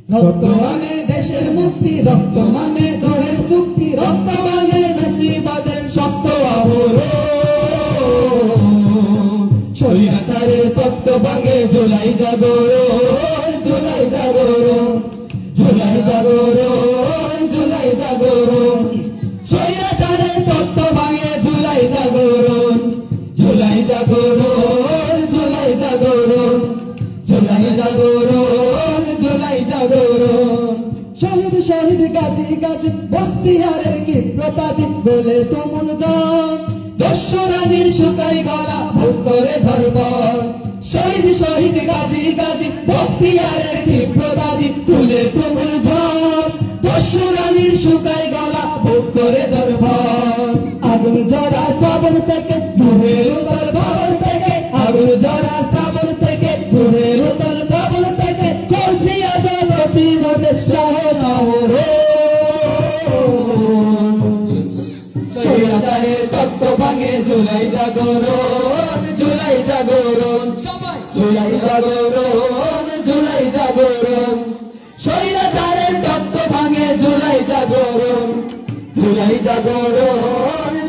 রক্ত মানে দেশের মুক্তি, রক্ত মানে দৃঢ়ের চুক্তি, রক্ত মানে ফ্যাসিবাদের শক্ত আবরণ। স্বৈরাচারের তত্ত্ব ভাঙে জুলাই জাগরণ, জুলাই জাগরণ, জুলাই জাগরণ, জুলাই জাগরণ। স্বৈরাচারের তত্ত্ব ভাঙে জুলাই জাগরণ, জুলাই জাগরণ, জুলাই জাগরণ, জুলাই জাগরণ, জুলাই জাগরণ। শহীদ শহীদ গাজী গাজী বখতিয়ারের ক্ষিপ্রতাজি বলে তুমুল জন, দস্যুরানীর শুকাই গলা ভোগ করে ধর্মর। শহীদ শহীদ গাজী গাজী বখতিয়ারের ক্ষিপ্রতাজি তুলে তুমুল ঝড়, দস্যুরানীর শুকাই গলা ভোগ করে ধর্মর। আগুন জ্বরা শ্রাবণ থেকে দূরের উদল ভবন থেকে, আগুন জ্বরা শ্রাবণ থেকে দূরের উদল ভবন থেকে, করছি আজ প্রতিরোধের সাহস আহরণ। স্বৈরাচারের তত্ত্ব ভাঙে জুলাই জাগরণ, জুলাই জাগরণ, জুলাই জাগরণ, জুলাই জাগরণ। স্বৈরাচারের তত্ত্ব ভাঙে জুলাই জাগরণ, জুলাই জাগরণ,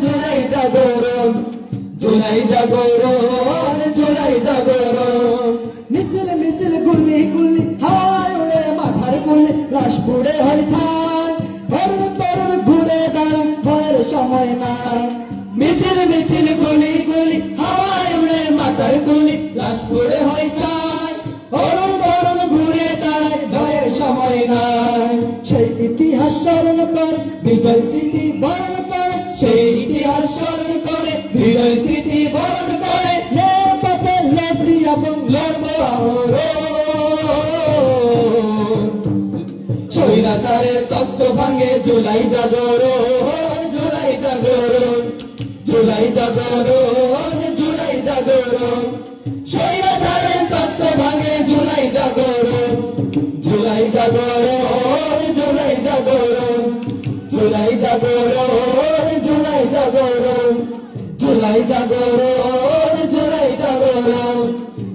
জুলাই জাগরণ, জুলাই জাগরণ, জুলাই জাগরণ। মিছিল মিছিল গুলি গুলি হাওয়ায় উড়ে মাথার গুলি, লাশ পুড়ে হয় ঠাই, তরুণ তরুণ ঘুরে দাঁড়ায় ভয়ের সময় নাই। মিছিল মিছিল গুলি গুলি হাওয়ায় উড়ে মাথার গুলি, লাশ পুড়ে হয় ঠাই, তরুণ তরুণ ঘুরে দাঁড়ায় ভয়ের সময় নাই। সেই ইতিহাস স্মরণ করে বিজয় স্মৃতি বরণ করে, সেই ইতিহাস স্মরণ করে বিজয় স্মৃতি বরণ করে, পথে লড়ছি এবং লড়বো আহরণ। স্বৈরাচারের তত্ত্ব ভাঙে জুলাই জাগরণ, জুলাই জাগরণ, জুলাই জাগরণ, জুলাই জাগরণ। স্বৈরাচারের তত্ত্ব ভাঙে জুলাই জাগরণ, জুলাই জাগরণ, জুলাই জাগরণ, জুলাই জাগরণ, জুলাই জাগরণ, জুলাই জাগরণ, জুলাই জাগরণ,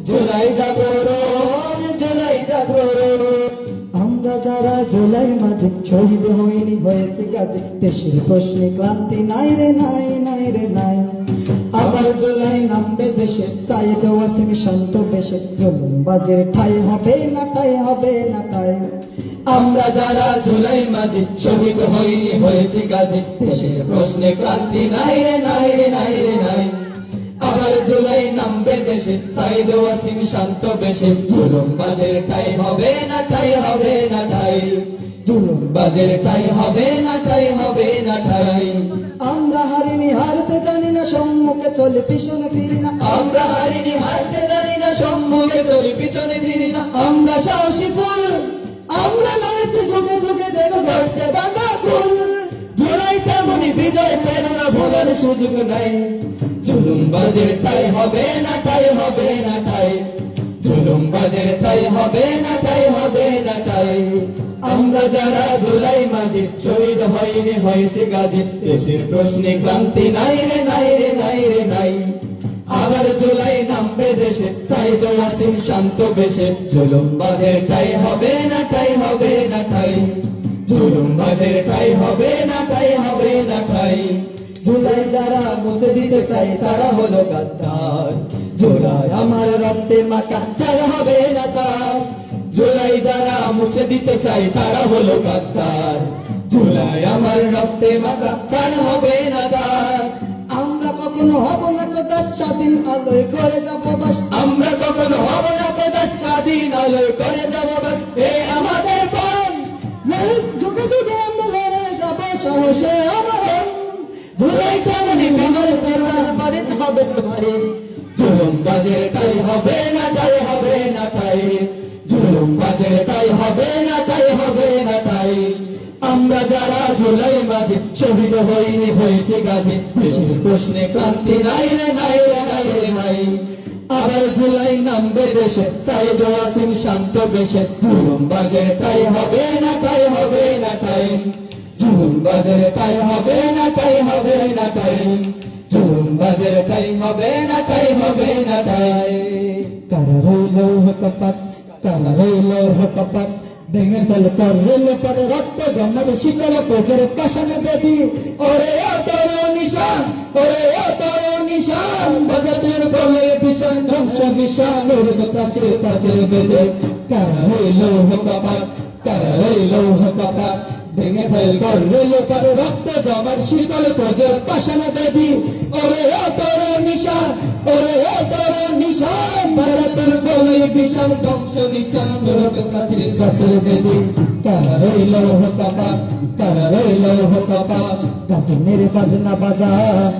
জুলাই জাগরণ, জুলাই জাগরণ। আমরা যারা জুলাই মাঝে শহীদ হইনি হয়েছে গাজী, দেশের প্রশ্নে ক্লান্তি নাই রে নাই, নাই রে নাই। আবার জুলাই নামবে দেশে, সাইদ ওয়াসিম শান্ত বেশে, জুলুমবাজের ঠাই হবে না, ঠাই হবে না ঠাই। আমরা যারা জুলাই মাঝে শহীদ হইনি হয়েছে গাজী, দেশের প্রশ্নে ক্লান্তি নাই রে নাই, রে নাই, রে নাই। আবার জুলাই নামবে দেশে, সাইদ ওয়াসিম শান্ত বেশে, জুলুমবাজের ঠাই হবে না, ঠাই হবে না ঠাই। জুলুমবাজের ঠাই হবে না, ঠাই হবে না ঠাই। আমরা হারিনি হারতে জানি না, সম্মুখে চলে পিছনে ফিরি না। আমরা হারিনি হারতে জানি না, সম্মুখে চলে পিছনে ফিরি না। আমরা সাহসী ফুল, আমরা লড়েছি যুগে যুগে, দেখো গড়তে বাঁধা ফুল। জুলাই তেমনি বিজয় প্রেরণা ভোলার সুযোগ নাই। জুলুমবাজের ঠাই হবে না, ঠাই হবে না ঠাই। জুলুমবাজের ঠাই হবে না, ঠাই হবে না ঠাই। আমরা যারা জুলাই মাঝে শহীদ হইনি হয়েছে গাজী, দেশের প্রশ্নে ক্লান্তি নাই রে নাই, রে নাই, রে নাই। আবার জুলাই নামবে দেশে, সাইদ ওয়াসিম শান্ত বেশে, জুলুমবাজের ঠাই হবে না, ঠাই হবে না ঠাই। জুলুমবাজের ঠাই হবে না, ঠাই হবে না ঠাই। জুলাই যারা মুছে দিতে চায় তারা হলো গাদ্দার, জুলাই আমার রক্তে মাখা ছাড়া হবে না চার। জুলাই যারা মুছে দিতে চায় তারা হলো গাদ্দার, জুলাই আমার রক্তে মাখা ছাড়া হবে না চার। আমরা কখনো হব না তো দেশ স্বাধীন, আলোয় করে যাব বাস। আমরা কখনো হব না তো দেশ স্বাধীন, আলোয় করে যাব বাস। এ আমাদের পণ, যুগে যুগে আমরা লড়ে যাব সাহসে আমরণ। জুলাই তেমনি বিজয় প্রেরণা বাড়িত হবে তোমারে। জুলুমবাজের ঠাই হবে না, ঠাই হবে না ঠাই। জুলুমবাজের ঠাই হবে না, ঠাই হবে না ঠাই। আমরা যারা জুলাই মাঝে শহীদ হইনি হয়েছে গাজী, দেশের প্রশ্নে ক্লান্তি নাই রে নাই, রে নাই, রে নাই। আবার জুলাই নামবে দেশে, সাইদ ওয়াসিম শান্ত বেশে, জুলুমবাজের ঠাই হবে না, ঠাই হবে না ঠাই। জুলুমবাজের ঠাই হবে না, ঠাই হবে না ঠাই। জুলুমবাজের ঠাই হবে না, ঠাই হবে না ঠাই। কারা রইল কপাট, কারা রইল কপাট, ভেঙে ফেল করল পরে রক্ত জমাট শিকল কোচের পাশানে বেদি ওরে ও তোর নিশান ওরে ও তোর নিশান বাজাতের বলে ভীষণ ধ্বংস নিশান ওরে প্রাচীর প্রাচীর বেদে কারা হইল বাবা কারা হইল বাবা ভেঙে ফেল করল পরে রক্ত জমাট শিকল কোচের পাশানে বেদি ওরে ও তোর নিশান ওরে ও তোর নিশান বাজাতের বলে ভীষণ ধ্বংস নিশান ওরে প্রাচীর প্রাচীর বেদে কারা হইল বাবা কারা হইল বাবা গাজনের বাজনা বাজা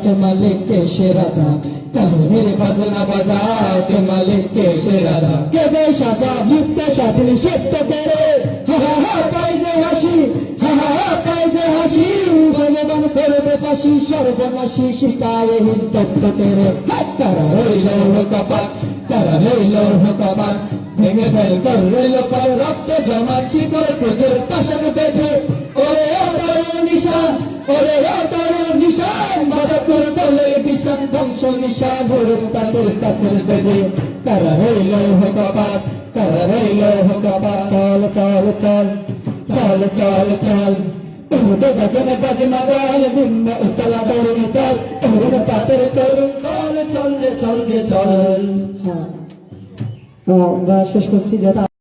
কে মালিক কে সে রাজা গাজনের বাজনা বাজা কে মালিক কে সে রাজা কে বে সাজা লিপ্ত স্বাধীন সত্য করে হা হা হা পাই যে হাসি হা হা হা পাই যে হাসি ভগবান করবে ফাঁসি সর্বনাশী শিকায় হিন্দত্ব করে কারা হইল বাবা কারা হইল বাবা ভেঙে ফেল করল পর রক্ত জমা শিকল কোচের পাশানে বেঁধে ওরে ও তোর নিশান ওরে ও তোর নিশান বাজাতুর বলে ভীষণ ধ্বংস নিশান ওরে প্রাচীর প্রাচীর বেঁধে কারা হইল বাবা কারা হইল বাবা চল চল চল চল চল চল তোমরা গগনে বাজনা গাল ভিন্ন উতলা দৌড়ে দল তোমরা পাতের তরুণ দল চল রে চল রে চল। আমরা শেষ করছি যেটা